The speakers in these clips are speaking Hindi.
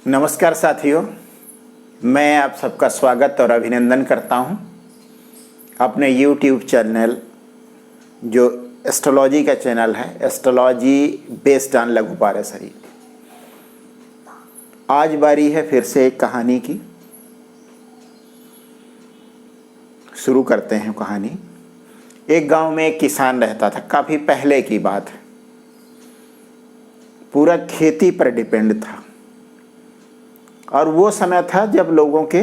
नमस्कार साथियों, मैं आप सबका स्वागत और अभिनंदन करता हूं अपने YouTube चैनल जो एस्ट्रोलॉजी का चैनल है, एस्ट्रोलॉजी बेस्ड ऑन लघु पाराशरी। आज बारी है फिर से एक कहानी की। शुरू करते हैं कहानी। एक गांव में एक किसान रहता था। काफ़ी पहले की बात है। पूरा खेती पर डिपेंड था और वो समय था जब लोगों के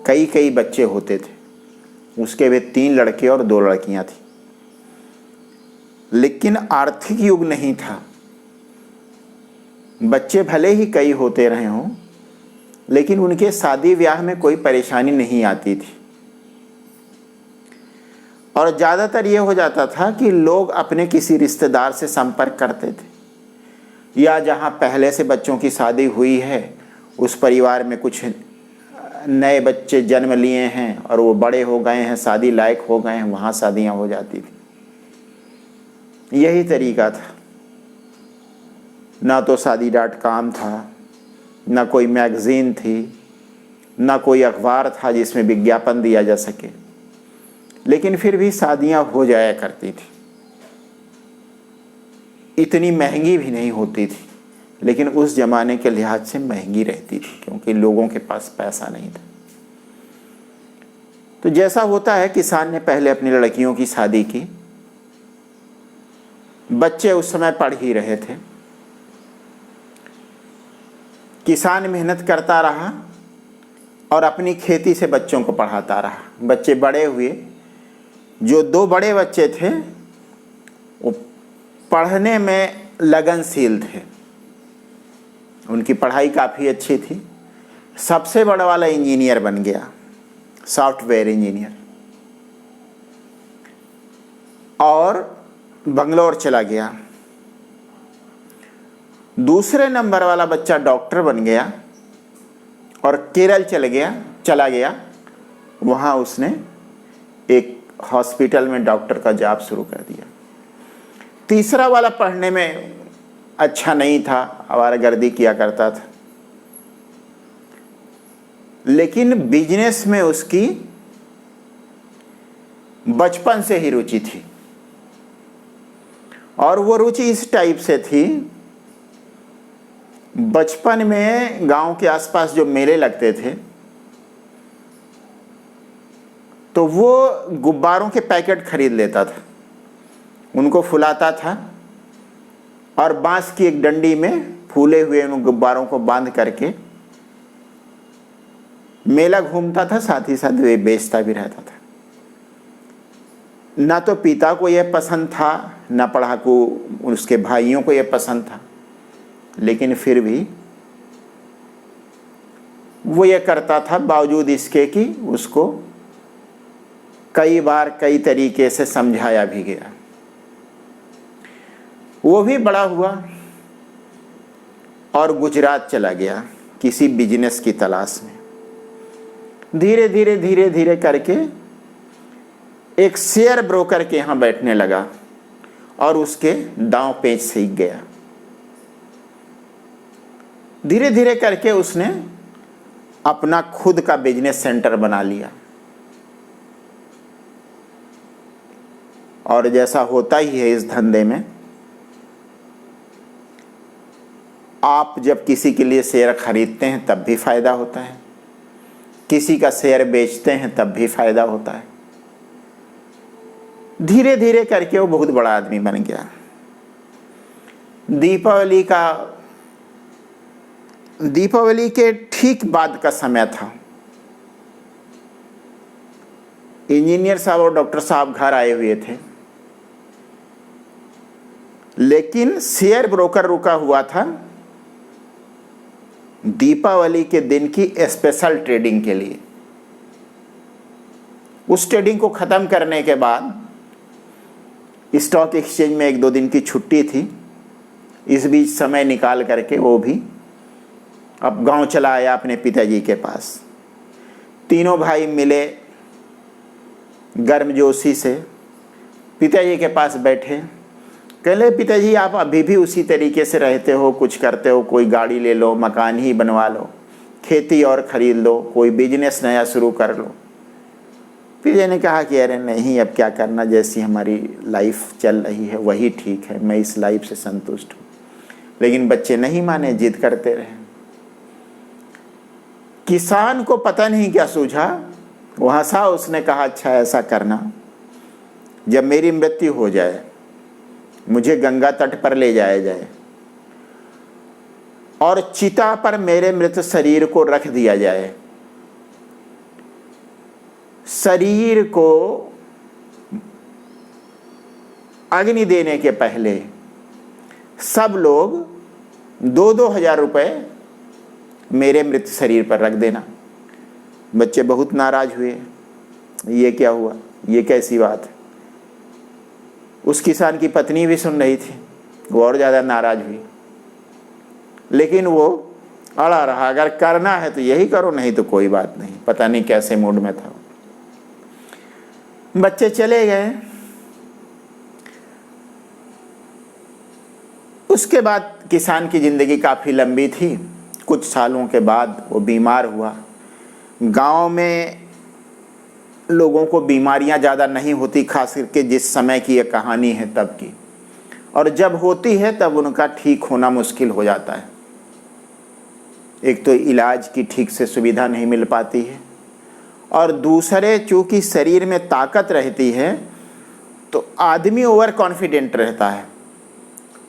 कई कई बच्चे होते थे। उसके वे 3 लड़के और 2 लड़कियां थी। लेकिन आर्थिक युग नहीं था। बच्चे भले ही कई होते रहे हों, लेकिन उनके शादी ब्याह में कोई परेशानी नहीं आती थी। और ज़्यादातर ये हो जाता था कि लोग अपने किसी रिश्तेदार से संपर्क करते थे, या जहाँ पहले से बच्चों की शादी हुई है उस परिवार में कुछ नए बच्चे जन्म लिए हैं और वो बड़े हो गए हैं, शादी लायक हो गए हैं, वहाँ शादियाँ हो जाती थी। यही तरीका था। ना तो शादी.com था, ना कोई मैगज़ीन थी, ना कोई अखबार था जिसमें विज्ञापन दिया जा सके, लेकिन फिर भी शादियाँ हो जाया करती थी। इतनी महंगी भी नहीं होती थी, लेकिन उस ज़माने के लिहाज से महंगी रहती थी क्योंकि लोगों के पास पैसा नहीं था। तो जैसा होता है, किसान ने पहले अपनी लड़कियों की शादी की। बच्चे उस समय पढ़ ही रहे थे। किसान मेहनत करता रहा और अपनी खेती से बच्चों को पढ़ाता रहा। बच्चे बड़े हुए। जो 2 बड़े बच्चे थे वो पढ़ने में लगनशील थे, उनकी पढ़ाई काफ़ी अच्छी थी। सबसे बड़ा वाला इंजीनियर बन गया, सॉफ्टवेयर इंजीनियर, और बंगलौर चला गया। दूसरे नंबर वाला बच्चा डॉक्टर बन गया और केरल चला गया। वहाँ उसने एक हॉस्पिटल में डॉक्टर का जॉब शुरू कर दिया। तीसरा वाला पढ़ने में अच्छा नहीं था, आवारागर्दी किया करता था, लेकिन बिजनेस में उसकी बचपन से ही रुचि थी। और वो रुचि इस टाइप से थी, बचपन में गांव के आसपास जो मेले लगते थे तो वो गुब्बारों के पैकेट खरीद लेता था, उनको फुलाता था और बांस की एक डंडी में फूले हुए उन गुब्बारों को बांध करके मेला घूमता था, साथ ही साथ वे बेचता भी रहता था। ना तो पिता को यह पसंद था, ना पढ़ाकू उसके भाइयों को यह पसंद था, लेकिन फिर भी वो ये करता था, बावजूद इसके कि उसको कई बार कई तरीके से समझाया भी गया। वो भी बड़ा हुआ और गुजरात चला गया किसी बिजनेस की तलाश में। धीरे धीरे करके एक शेयर ब्रोकर के यहाँ बैठने लगा और उसके दांव पेच सीख गया। धीरे धीरे करके उसने अपना खुद का बिजनेस सेंटर बना लिया। और जैसा होता ही है इस धंधे में, आप जब किसी के लिए शेयर खरीदते हैं तब भी फायदा होता है, किसी का शेयर बेचते हैं तब भी फायदा होता है। धीरे धीरे करके वो बहुत बड़ा आदमी बन गया। दीपावली के ठीक बाद का समय था। इंजीनियर साहब और डॉक्टर साहब घर आए हुए थे, लेकिन शेयर ब्रोकर रुका हुआ था दीपावली के दिन की स्पेशल ट्रेडिंग के लिए। उस ट्रेडिंग को ख़त्म करने के बाद स्टॉक एक्सचेंज में 1-2 दिन की छुट्टी थी। इस बीच समय निकाल करके वो भी अब गांव चला आया अपने पिताजी के पास। तीनों भाई मिले गर्मजोशी से, पिताजी के पास बैठे। कहले पिताजी आप अभी भी उसी तरीके से रहते हो, कुछ करते हो, कोई गाड़ी ले लो, मकान ही बनवा लो, खेती और खरीद लो, कोई बिजनेस नया शुरू कर लो। पिता ने कहा कि अरे नहीं, अब क्या करना, जैसी हमारी लाइफ चल रही है वही ठीक है, मैं इस लाइफ से संतुष्ट हूँ। लेकिन बच्चे नहीं माने, जिद करते रहे। किसान को पता नहीं क्या सूझा, वो हंसा। उसने कहा अच्छा ऐसा करना, जब मेरी मृत्यु हो जाए मुझे गंगा तट पर ले जाया जाए और चिता पर मेरे मृत शरीर को रख दिया जाए। शरीर को अग्नि देने के पहले सब लोग 2-2 हजार रुपए मेरे मृत शरीर पर रख देना। बच्चे बहुत नाराज हुए, ये क्या हुआ, ये कैसी बात है। उस किसान की पत्नी भी सुन रही थी, वो और ज़्यादा नाराज हुई। लेकिन वो अड़ा रहा, अगर करना है तो यही करो, नहीं तो कोई बात नहीं। पता नहीं कैसे मूड में था। बच्चे चले गए। उसके बाद किसान की ज़िंदगी काफ़ी लंबी थी। कुछ सालों के बाद वो बीमार हुआ। गांव में लोगों को बीमारियां ज़्यादा नहीं होती, खास करके जिस समय की ये कहानी है तब की, और जब होती है तब उनका ठीक होना मुश्किल हो जाता है। एक तो इलाज की ठीक से सुविधा नहीं मिल पाती है, और दूसरे चूँकि शरीर में ताकत रहती है तो आदमी ओवर कॉन्फिडेंट रहता है,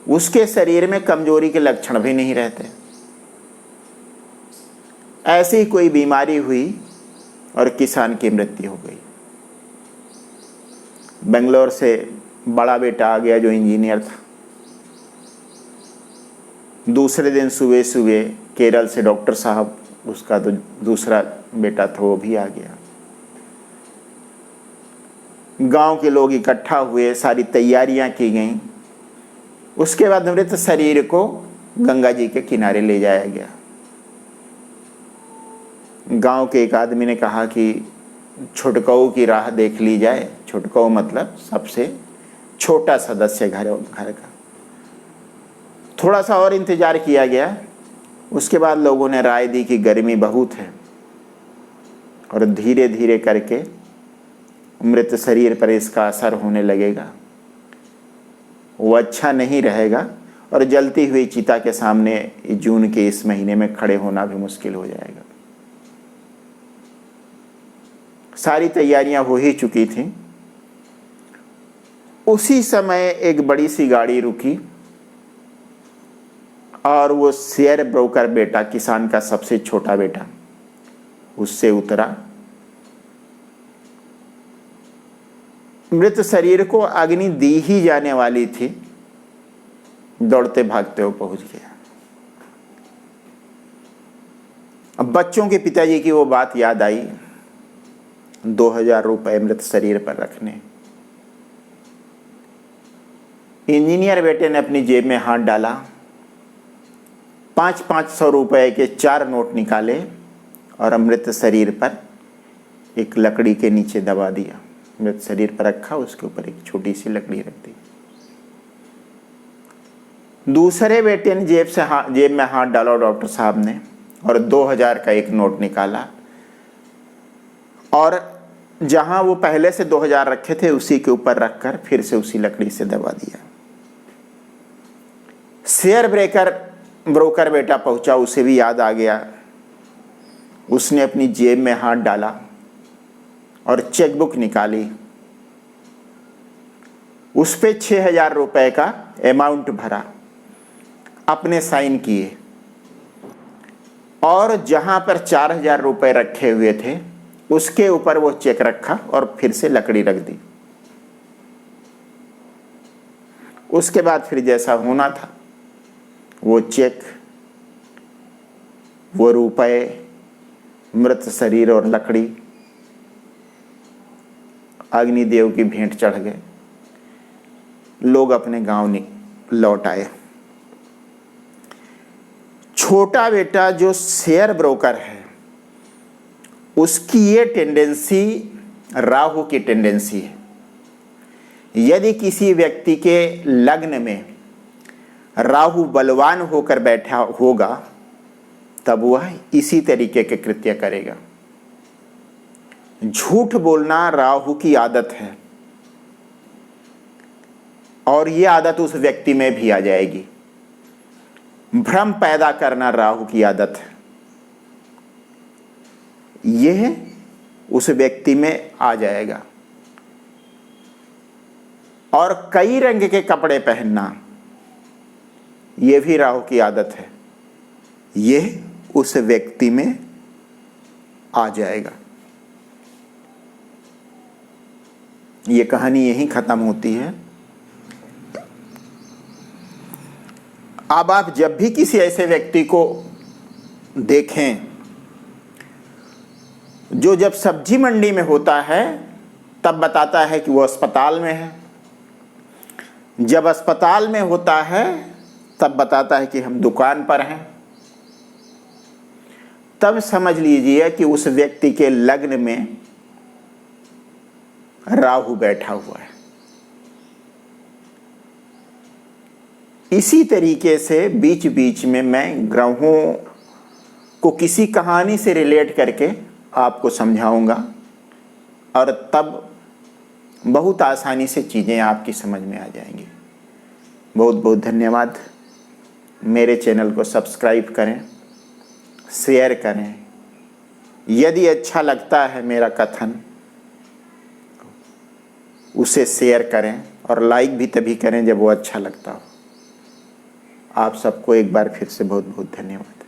उसके शरीर में कमजोरी के लक्षण भी नहीं रहते। ऐसी कोई बीमारी हुई और किसान की मृत्यु हो गई। बेंगलोर से बड़ा बेटा आ गया जो इंजीनियर था। दूसरे दिन सुबह सुबह केरल से डॉक्टर साहब, उसका तो दूसरा बेटा था, वो भी आ गया। गांव के लोग इकट्ठा हुए, सारी तैयारियां की गईं। उसके बाद मृत शरीर को गंगा जी के किनारे ले जाया गया। गांव के एक आदमी ने कहा कि छुटकाऊ की राह देख ली जाए। छुटकाऊ मतलब सबसे छोटा सदस्य घर का। थोड़ा सा और इंतजार किया गया। उसके बाद लोगों ने राय दी कि गर्मी बहुत है और धीरे धीरे करके मृत शरीर पर इसका असर होने लगेगा, वो अच्छा नहीं रहेगा और जलती हुई चिता के सामने जून के इस महीने में खड़े होना भी मुश्किल हो जाएगा। सारी तैयारियां हो ही चुकी थीं। उसी समय एक बड़ी सी गाड़ी रुकी और वो शेयर ब्रोकर बेटा, किसान का सबसे छोटा बेटा, उससे उतरा। मृत शरीर को अग्नि दी ही जाने वाली थी, दौड़ते भागते हुए पहुंच गया। अब बच्चों के पिताजी की वो बात याद आई, 2000 रुपए मृत शरीर पर रखने। इंजीनियर बेटे ने अपनी जेब में हाथ डाला, 500 रुपए के 4 नोट निकाले और मृत शरीर पर एक लकड़ी के नीचे दबा दिया। मृत शरीर पर रखा, उसके ऊपर एक छोटी सी लकड़ी रख दी। दूसरे बेटे ने जेब में हाथ डाला डॉक्टर साहब ने, और 2000 का एक नोट निकाला और जहां वो पहले से 2000 रखे थे उसी के ऊपर रखकर फिर से उसी लकड़ी से दबा दिया। शेयर ब्रोकर बेटा पहुंचा, उसे भी याद आ गया। उसने अपनी जेब में हाथ डाला और चेकबुक निकाली, उस पे 6000 रुपए का अमाउंट भरा, अपने साइन किए और जहां पर 4000 रुपए रखे हुए थे उसके ऊपर वो चेक रखा और फिर से लकड़ी रख दी। उसके बाद फिर जैसा होना था, वो चेक, वो रुपए, मृत शरीर और लकड़ी अग्निदेव की भेंट चढ़ गए। लोग अपने गांव लौट आए। छोटा बेटा जो शेयर ब्रोकर है, उसकी ये टेंडेंसी राहु की टेंडेंसी है। यदि किसी व्यक्ति के लग्न में राहु बलवान होकर बैठा होगा तब वह इसी तरीके के कृत्य करेगा। झूठ बोलना राहु की आदत है और ये आदत उस व्यक्ति में भी आ जाएगी। भ्रम पैदा करना राहु की आदत है, यह उस व्यक्ति में आ जाएगा। और कई रंग के कपड़े पहनना यह भी राहु की आदत है, यह उस व्यक्ति में आ जाएगा। ये कहानी यहीं खत्म होती है। अब आप जब भी किसी ऐसे व्यक्ति को देखें जो जब सब्जी मंडी में होता है तब बताता है कि वो अस्पताल में है, जब अस्पताल में होता है तब बताता है कि हम दुकान पर हैं, तब समझ लीजिए कि उस व्यक्ति के लग्न में राहु बैठा हुआ है। इसी तरीके से बीच बीच में मैं ग्रहों को किसी कहानी से रिलेट करके आपको समझाऊंगा और तब बहुत आसानी से चीज़ें आपकी समझ में आ जाएंगी। बहुत बहुत धन्यवाद। मेरे चैनल को सब्सक्राइब करें, शेयर करें। यदि अच्छा लगता है मेरा कथन उसे शेयर करें और लाइक भी तभी करें जब वो अच्छा लगता हो। आप सबको एक बार फिर से बहुत बहुत धन्यवाद।